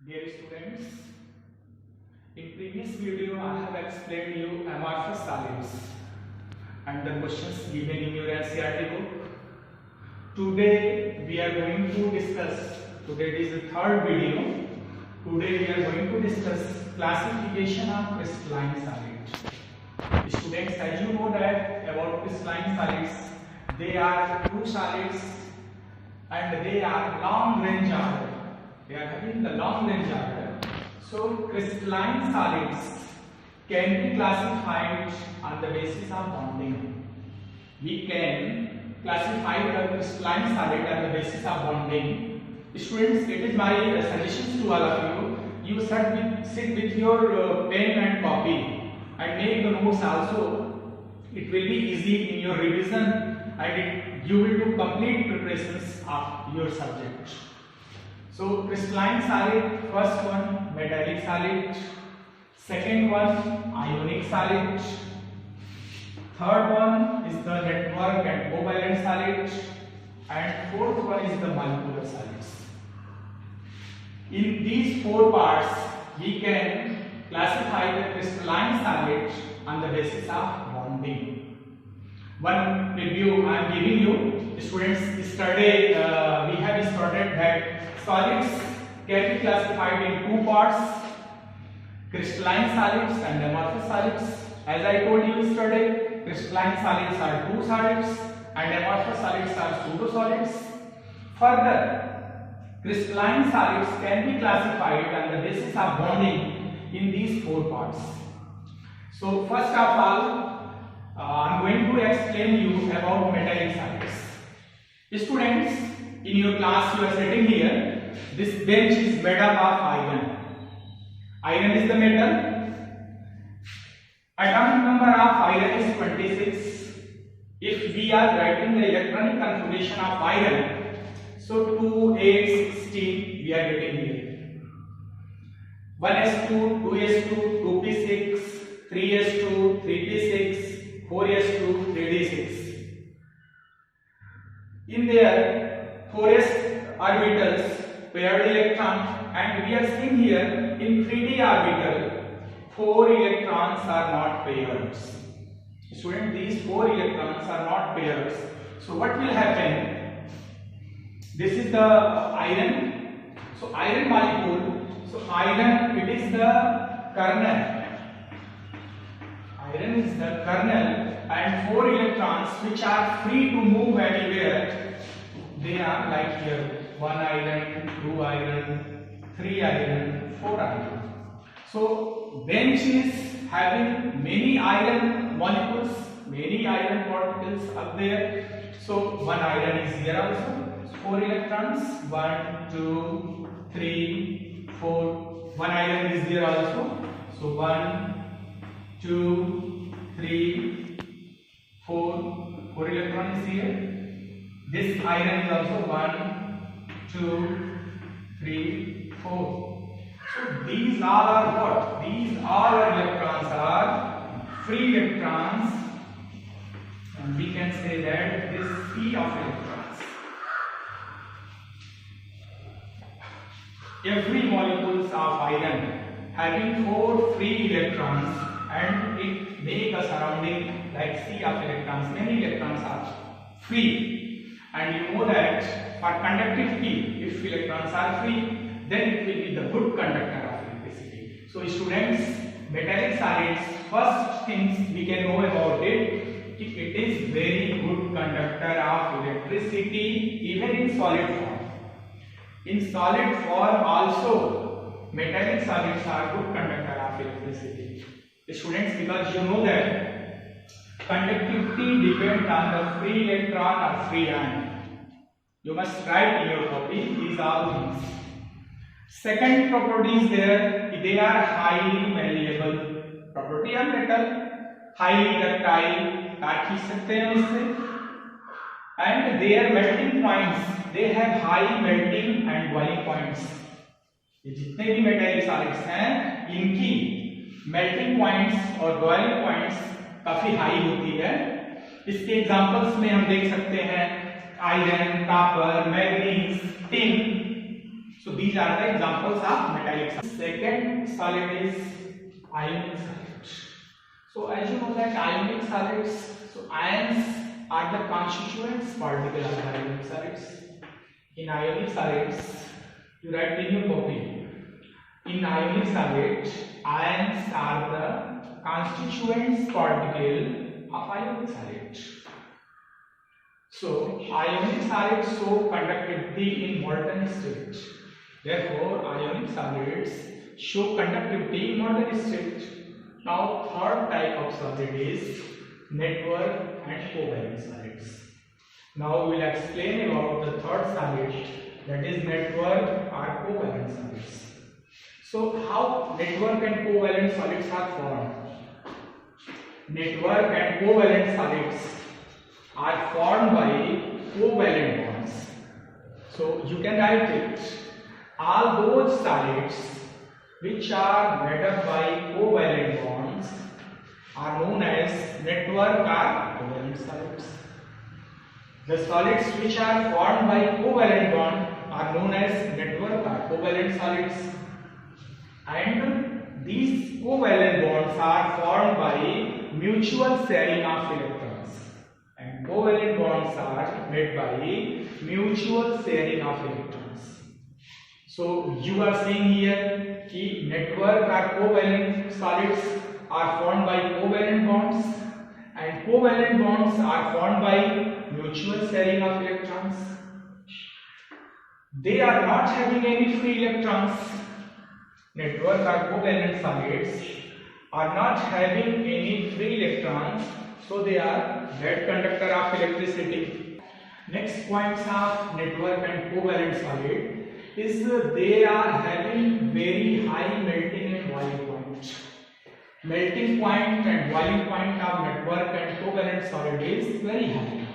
Dear students, in previous video I have explained you amorphous solids and the questions given in your NCERT book. Today we are going to discuss, today is the third video, today we are going to discuss classification of crystalline solids. Students, as you know that about crystalline solids, they are two solids and they are long range order. They are having the long range order. So crystalline solids can be classified on the basis of bonding. We can classify the crystalline solid on the basis of bonding. Students, it is my suggestions to all of you. You sit with your pen and copy and make the notes also. It will be easy in your revision and you will do complete preparations of your subject. So crystalline solid, first one metallic solid, second one ionic solid, third one is the network and covalent solid, and fourth one is the molecular solids. In these four parts we can classify the crystalline solid on the basis of bonding. One review I am giving you, students. Yesterday we have started that solids can be classified in two parts, crystalline solids and amorphous solids. As I told you yesterday, crystalline solids are true solids and amorphous solids are pseudo solids. Further, crystalline solids can be classified on the basis of bonding in these four parts. So first of all, I am going to explain you about metallic solids. Students, in your class you are sitting here. This bench is made up of iron. Iron is the metal. Atomic number of iron is 26. If we are writing the electronic configuration of iron, so 2, 8, 16 we are getting here. 1s2, 2s2, 2p6, 3s2, 3p6, 4s2, 3d6. In their 4s orbitals, paired electrons, and we are seeing here in 3d orbital, 4 electrons are not pairs. Student, these 4 electrons are not pairs. So what will happen? This is the iron. So iron molecule. So iron, it is the kernel. Iron is the kernel, and 4 electrons which are free to move anywhere. They are like here: 1 iron, 2 iron, 3 iron, 4 iron. So bench is having many iron molecules, many iron particles up there. So 1 iron is here also. 4 electrons, 1, 2, 3, 4. 1 iron is there also. So 1, 2, 3, 4. 4 electrons is here. This iron is also 1, 2, 3, 4. So these all are what? These all electrons are free electrons, and we can say that this P of electrons. Every molecules of iron having 4 free electrons, and it make a surrounding like sea of electrons. Many electrons are free. And you know that for conductivity, if electrons are free, then it will be the good conductor of electricity. So students, metallic solids, first things we can know about it, it is very good conductor of electricity even in solid form. In solid form also, metallic solids are good conductor of electricity. Students, because you know that conductivity depends on the free electron or free ion. You must write in your copy these all things. Second property is there, they are highly malleable. Property of metal, highly ductile, काट खींच सकते हैं इससे. And their melting points, they have high melting and boiling points. ये जितने भी metallic solids हैं, इनकी मेल्टिंग पॉइंट्स और बॉइलिंग पॉइंट्स काफी हाई होती है. इसके एग्जांपल्स में हम देख सकते हैं iron, copper, manganese, tin. So these are the examples of metallic solid. Second solid is ionic solid. So as you know that ionic solids, so ions are the constituents particle of the ionic solids. In ionic solids, you write in your copy. In ionic solid, ions are the constituents particle of ionic solid. So ionic solids show conductivity in molten state. Therefore, ionic solids show conductivity in molten state. Now, third type of solid is network and covalent solids. Now, we will explain about the third solid, that is network or covalent solids. So, how network and covalent solids are formed? Network and covalent solids are formed by covalent bonds. So, you can write it. All those solids which are made up by covalent bonds are known as network or covalent solids. The solids which are formed by covalent bond are known as network or covalent solids. And these covalent bonds are formed by mutual sharing of electrons. And covalent bonds are made by mutual sharing of electrons. So you are seeing here that network or covalent solids are formed by covalent bonds, and covalent bonds are formed by mutual sharing of electrons. They are not having any free electrons. Network or covalent solids are not having any free electrons, so they are bad conductor of electricity. Next points of network and covalent solid is they are having very high melting and boiling point. Melting point and boiling point of network and covalent solid is very high.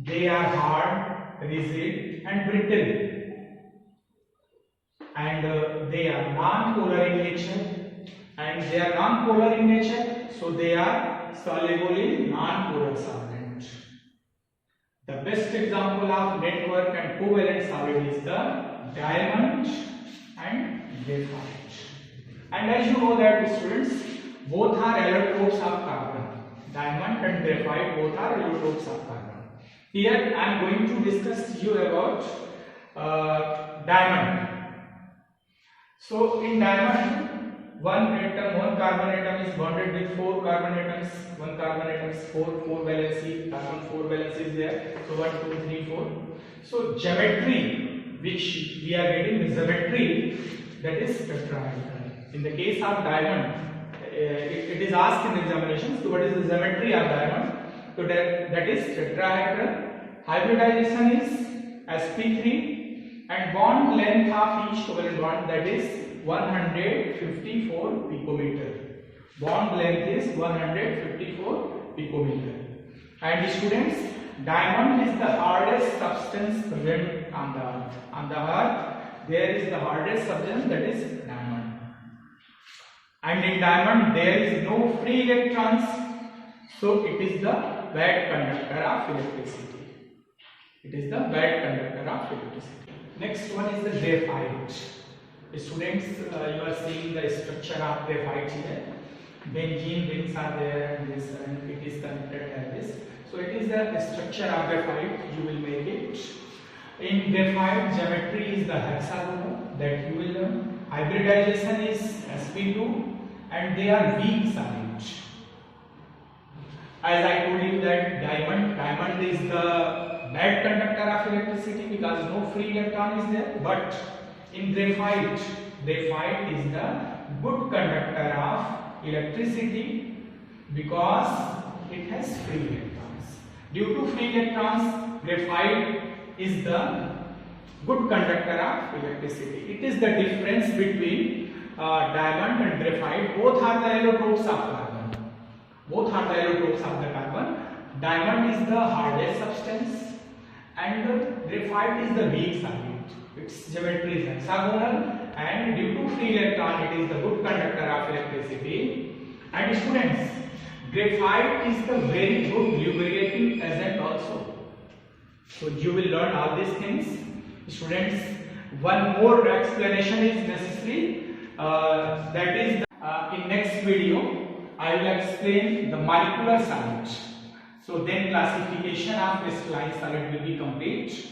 They are hard, rigid and brittle, and they are non-polar in nature. So they are soluble in non-polar solvent. The best example of network and covalent solid is the diamond and graphite. And as you know that students, both are allotropes of carbon. Diamond and graphite both are allotropes of carbon. Here I am going to discuss to you about diamond. So in diamond, one carbon atom is bonded with 4 carbon atoms. One carbon atom is 4 valency, carbon 4 valency is there. So 1, 2, 3, 4. So geometry, which we are getting the geometry, that is tetrahedral. In the case of diamond, it is asked in examinations. So what is the geometry of diamond? So that is tetrahedral. Hybridization is sp3, and bond length of each covalent bond, that is 154 picometer. Bond length is 154 picometer. And students, diamond is the hardest substance present on the earth. On the earth, there is the hardest substance, that is diamond. And in diamond, there is no free electrons, so it is the bad conductor of electricity. It is the bad conductor of electricity. Next one is the graphite. Students, you are seeing the structure of graphite here. Benzene rings are there, and this, and it is connected like this. So it is the structure of graphite. You will make it. In graphite, geometry is the hexagonal, that you will learn. Hybridization is sp2, and they are weak solid. As I told you that diamond is the bad conductor of electricity because no free electron is there. But in graphite is the good conductor of electricity because it has free electrons. Due to free electrons, graphite is the good conductor of electricity. It is the difference between diamond and graphite. Both are the allotropes of carbon. Both are the allotropes of the carbon. Diamond is the hardest substance and graphite is the weak solid. Its geometry is hexagonal, and due to free electron, it is the good conductor of electricity. And students, graphite is the very good lubricating agent also. So you will learn all these things. Students, One more explanation is necessary. That is, in next video, I will explain the molecular solid. So then classification of crystalline solid will be complete.